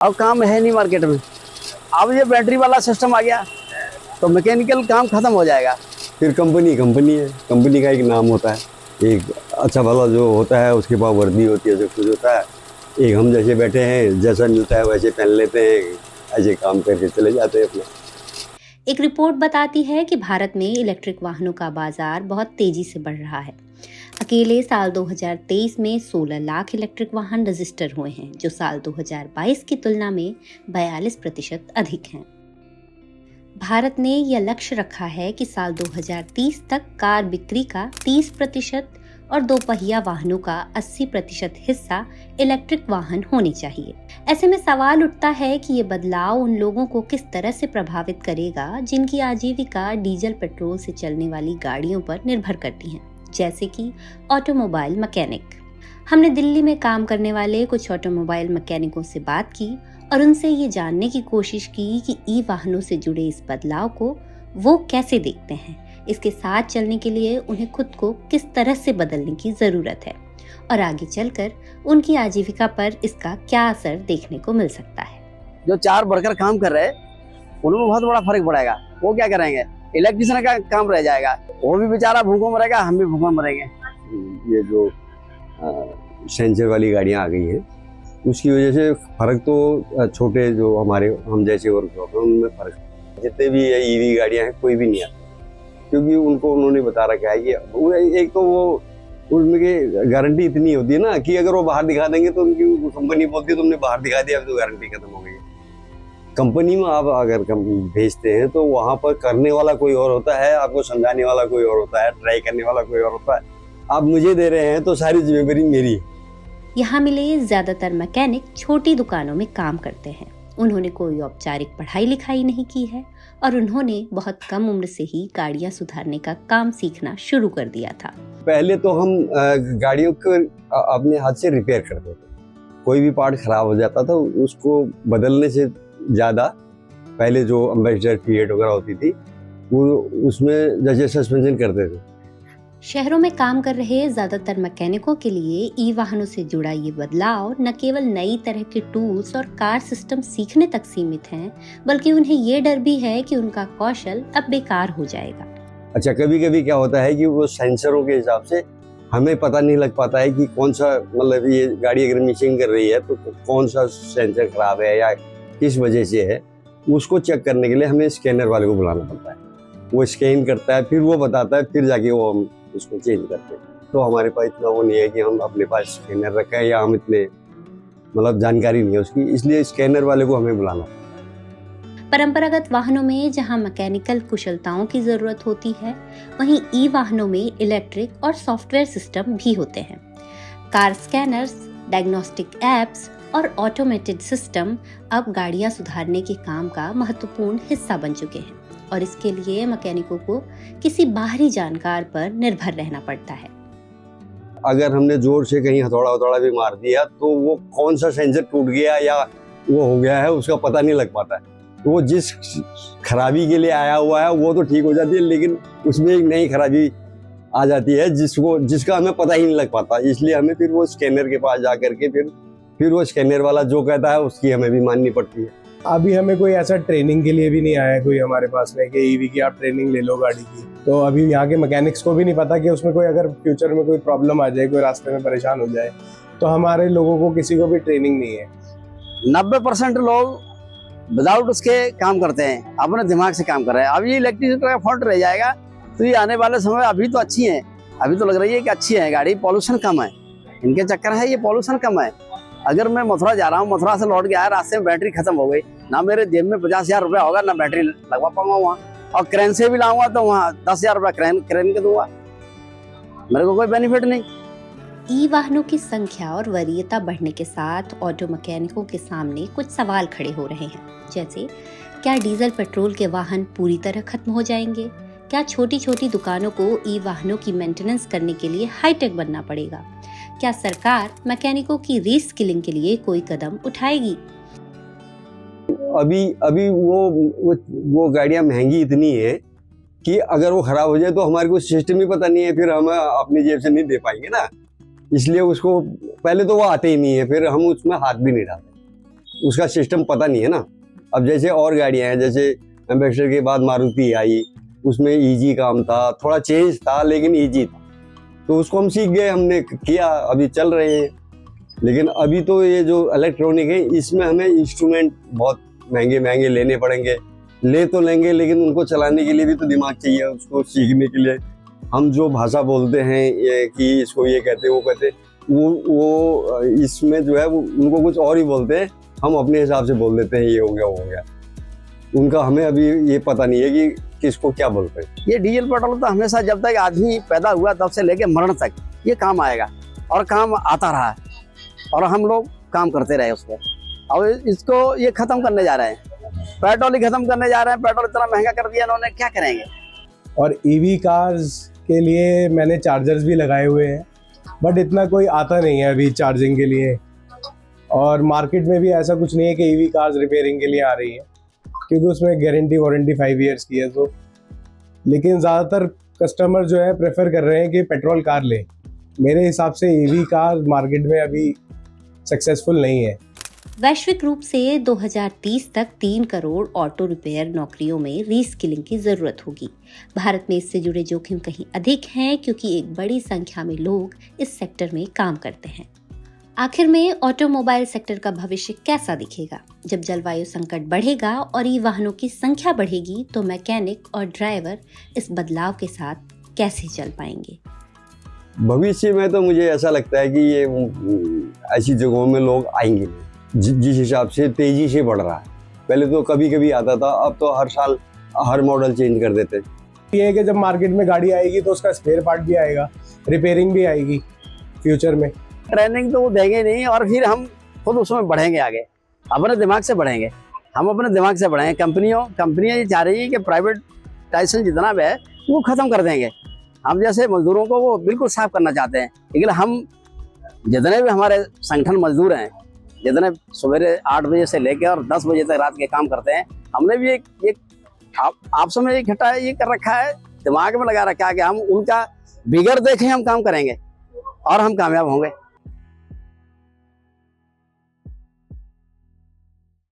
अब काम है नहीं मार्केट में। अब ये बैटरी वाला सिस्टम आ गया तो मैकेनिकल काम खत्म हो जाएगा। फिर कंपनी कंपनी है, कंपनी का एक नाम होता है, एक अच्छा भला जो होता है उसके पास वर्दी होती है, जो कुछ होता है। एक हम जैसे बैठे हैं, जैसा मिलता है वैसे पहन लेते हैं, ऐसे काम करके चले जाते हैं अपना। एक रिपोर्ट बताती है कि भारत में इलेक्ट्रिक वाहनों का बाजार बहुत तेजी से बढ़ रहा है। अकेले साल 2023 में 16 लाख इलेक्ट्रिक वाहन रजिस्टर हुए हैं, जो साल 2022 की तुलना में 42% अधिक हैं। भारत ने यह लक्ष्य रखा है कि साल 2030 तक कार बिक्री का 30% और दोपहिया वाहनों का 80% हिस्सा इलेक्ट्रिक वाहन होने चाहिए। ऐसे में सवाल उठता है कि ये बदलाव उन लोगों को किस तरह से प्रभावित करेगा जिनकी आजीविका डीजल पेट्रोल से चलने वाली गाड़ियों पर निर्भर करती है, जैसे कि ऑटोमोबाइल मैकेनिक। हमने दिल्ली में काम करने वाले कुछ ऑटोमोबाइल मैकेनिकों से बात की और उनसे ये जानने की कोशिश की कि ई वाहनों से जुड़े इस बदलाव को वो कैसे देखते हैं, इसके साथ चलने के लिए उन्हें खुद को किस तरह से बदलने की जरूरत है और आगे चलकर उनकी आजीविका पर इसका क्या असर देखने को मिल सकता है। जो 4 वर्कर काम कर रहे हैं उनमें बहुत बड़ा फर्क पड़ेगा। वो क्या करेंगे, इलेक्ट्रिशियन का काम रह जाएगा, वो भी बेचारा भूखों मरेगा, हम भी भूखों मरेंगे। ये जो सेंसर वाली गाड़ियाँ आ गई हैं उसकी वजह से फर्क तो छोटे जो हम जैसे वर्कशॉप हैं उनमें फर्क, जितने भी ईवी गाड़ियाँ हैं कोई भी नहीं आता, क्योंकि उनको उन्होंने बता रखा है कि एक तो वो उनकी गारंटी इतनी होती है ना कि अगर वो बाहर दिखा देंगे तो उनकी कंपनी बोलती है तुमने बाहर दिखा दिया, अब तो गारंटी खत्म हो गई। कंपनी में आप अगर भेजते हैं तो वहाँ पर करने वाला कोई और होता है, आपको समझाने वाला कोई और होता है, ट्राई करने वाला कोई और होता है। आप मुझे दे रहे हैं तो सारी जिम्मेदारी मेरी है। यहाँ मिले ज्यादातर मैकेनिक छोटी दुकानों में काम करते हैं। उन्होंने कोई औपचारिक पढ़ाई लिखाई नहीं की है और उन्होंने बहुत कम उम्र से ही गाड़ियाँ सुधारने का काम सीखना शुरू कर दिया था। पहले तो हम गाड़ियों को अपने हाथ से रिपेयर करते थे। कोई भी पार्ट खराब हो जाता था उसको बदलने से ज़्यादा पहले जो एम्बेसडर Fiat वगैरह होती थी वो उसमें जैसे सस्पेंशन करते थे। शहरों में काम कर रहे ज्यादातर मैकेनिकों के लिए ई वाहनों से जुड़ा ये बदलाव न केवल नई तरह के टूल्स और कार सिस्टम सीखने तक सीमित हैं, बल्कि उन्हें ये डर भी है कि उनका कौशल अब बेकार हो जाएगा। अच्छा, कभी कभी क्या होता है कि वो सेंसरों के हिसाब से हमें पता नहीं लग पाता है कि कौन सा, मतलब ये गाड़ी अगर मिसिंग कर रही है तो कौन सा सेंसर खराब है या किस वजह से है। उसको चेक करने के लिए हमें स्कैनर वाले को बुलाना पड़ता है। वो स्कैन करता है, फिर वो बताता है, फिर जाके वो हम उसको चेंज करते हैं। तो हमारे पास इतना वो नहीं है कि हम अपने पास स्कैनर रखें, या हम इतने मतलब जानकारी नहीं है उसकी, इसलिए स्कैनर वाले को हमें बुलाना। परंपरागत वाहनों में जहां मैकेनिकल कुशलताओं की जरूरत होती है, वहीं ई वाहनों में इलेक्ट्रिक और सॉफ्टवेयर सिस्टम भी होते हैं। कार स्कैनर्स, डायग्नोस्टिक एप्स और ऑटोमेटेड सिस्टम अब गाड़ियां सुधारने के काम का महत्वपूर्ण हिस्सा बन चुके हैं और इसके लिए मैकेनिकों को किसी बाहरी जानकार पर निर्भर रहना पड़ता है। अगर हमने जोर से कहीं हथौड़ा भी मार दिया तो वो कौन सा सेंसर टूट गया या वो हो गया है उसका पता नहीं लग पाता है। वो जिस खराबी के लिए आया हुआ है वो तो ठीक हो जाती है, लेकिन उसमें एक नई खराबी आ जाती है जिसका हमें पता ही नहीं लग पाता। इसलिए हमें फिर वो स्कैनर के पास जा करके फिर वो स्कैनर वाला जो कहता है उसकी हमें भी माननी पड़ती है। अभी हमें कोई ऐसा ट्रेनिंग के लिए भी नहीं आया है कोई हमारे पास में कि ईवी की आप ट्रेनिंग ले लो गाड़ी की। तो अभी यहाँ के मैकेनिक्स को भी नहीं पता कि उसमें कोई अगर फ्यूचर में कोई प्रॉब्लम आ जाए, कोई रास्ते में परेशान हो जाए, तो हमारे लोगों को किसी को भी ट्रेनिंग नहीं है। 90% लोग विदाउट उसके काम करते हैं, अपने दिमाग से काम कर रहे हैं। अब ये इलेक्ट्रिसिटी का फॉल्ट रह जाएगा तो ये आने वाले समय, अभी तो अच्छी है, अभी तो लग रही है कि अच्छी है गाड़ी, पॉल्यूशन कम है, इनके चक्कर है ये पॉल्यूशन कम है। अगर मैं मथुरा जा रहा हूँ, मथुरा से लौट के आया, रास्ते में बैटरी खत्म हो गई, ना मेरे जेब में 50,000 रुपया होगा, ना बैटरी लगवा पाऊंगा वहाँ, और क्रेन से भी लाऊंगा तो वहाँ 10,000 रुपया क्रेन के दूंगा, मेरे को कोई बेनिफिट नहीं। ई वाहनों की संख्या और वरीयता बढ़ने के साथ ऑटो मैकेनिकों के सामने कुछ सवाल खड़े हो रहे हैं, जैसे क्या डीजल पेट्रोल के वाहन पूरी तरह खत्म हो जाएंगे? क्या छोटी छोटी दुकानों को ई वाहनों की मेंटेनेंस करने के लिए हाईटेक बनना पड़ेगा? क्या सरकार मैकेनिकों की रीस्किलिंग के लिए कोई कदम उठाएगी? अभी वो गाड़ियां महंगी इतनी है कि अगर वो खराब हो जाए तो हमारे को सिस्टम ही पता नहीं है, फिर हम अपनी जेब से नहीं दे पाएंगे ना। इसलिए उसको पहले तो वो आते ही नहीं है, फिर हम उसमें हाथ भी नहीं डालते। उसका सिस्टम पता नहीं है ना। अब जैसे और गाड़ियां हैं, जैसे एम्बेसडर के बाद मारुति आई, उसमें इजी काम था, थोड़ा चेंज था लेकिन इजी था, तो उसको हम सीख गए, हमने किया, अभी चल रहे हैं। लेकिन अभी तो ये जो इलेक्ट्रॉनिक है इसमें हमें इंस्ट्रूमेंट बहुत महंगे महंगे लेने पड़ेंगे, ले तो लेंगे लेकिन उनको चलाने के लिए भी तो दिमाग चाहिए, उसको सीखने के लिए। हम जो भाषा बोलते हैं ये कि इसको ये कहते हैं वो कहते हैं, वो इसमें जो है वो उनको कुछ और ही बोलते हैं, हम अपने हिसाब से बोल देते हैं ये हो गया वो हो गया। उनका हमें अभी ये पता नहीं है कि किसको क्या बोलते हैं। ये डीजल पेट्रोल तो हमेशा जब तक आदमी पैदा हुआ तब से लेके मरण तक ये काम आएगा और काम आता रहा है और हम लोग काम करते रहे उस पर। अब इसको ये खत्म करने जा रहे हैं, पेट्रोल ही खत्म करने जा रहे हैं। पेट्रोल इतना महंगा कर दिया इन्होंने, क्या करेंगे। और ईवी कार्स के लिए मैंने चार्जर्स भी लगाए हुए हैं, बट इतना कोई आता नहीं है अभी चार्जिंग के लिए। और मार्केट में भी ऐसा कुछ नहीं है कि ईवी कार्स रिपेयरिंग के लिए आ रही है, क्योंकि उसमें गारंटी वारंटी 5 ईयर्स की है। तो लेकिन ज़्यादातर कस्टमर जो है प्रेफर कर रहे हैं कि पेट्रोल कार लें। मेरे हिसाब से ईवी कार मार्केट में अभी सक्सेसफुल नहीं है। वैश्विक रूप से 2030 तक 3 करोड़ ऑटो रिपेयर नौकरियों में रीस्किलिंग की जरूरत होगी। भारत में इससे जुड़े जोखिम कहीं अधिक हैं, क्योंकि एक बड़ी संख्या में लोग इस सेक्टर में काम करते हैं। आखिर में ऑटोमोबाइल सेक्टर का भविष्य कैसा दिखेगा? जब जलवायु संकट बढ़ेगा और ई वाहनों की संख्या बढ़ेगी, तो मैकेनिक और ड्राइवर इस बदलाव के साथ कैसे चल पाएंगे? भविष्य में तो मुझे ऐसा लगता है कि ये ऐसी जगहों में लोग आएंगे जिस हिसाब से तेजी से बढ़ रहा है। पहले तो कभी कभी आता था, अब तो हर साल हर मॉडल चेंज कर देते हैं। ये है कि जब मार्केट में गाड़ी आएगी तो उसका स्पेयर पार्ट भी आएगा, रिपेयरिंग भी आएगी फ्यूचर में। ट्रेनिंग तो वो देंगे नहीं और फिर हम खुद उसमें बढ़ेंगे आगे, अपने दिमाग से बढ़ेंगे। हम अपने दिमाग से बढ़ेंगे। कंपनियां ये चाह रही है कि प्राइवेटाइजेशन जितना भी है वो ख़त्म कर देंगे। हम जैसे मजदूरों को वो बिल्कुल साफ करना चाहते हैं। लेकिन हम जितने भी हमारे संगठन मजदूर हैं, जितने सवेरे 8 बजे से लेकर और 10 बजे तक रात के काम करते हैं, हमने भी एक आपस में इकट्ठा ये कर रखा है, दिमाग में लगा रखा है कि हम उनका बिगड़ देखें हम काम करेंगे और हम कामयाब होंगे।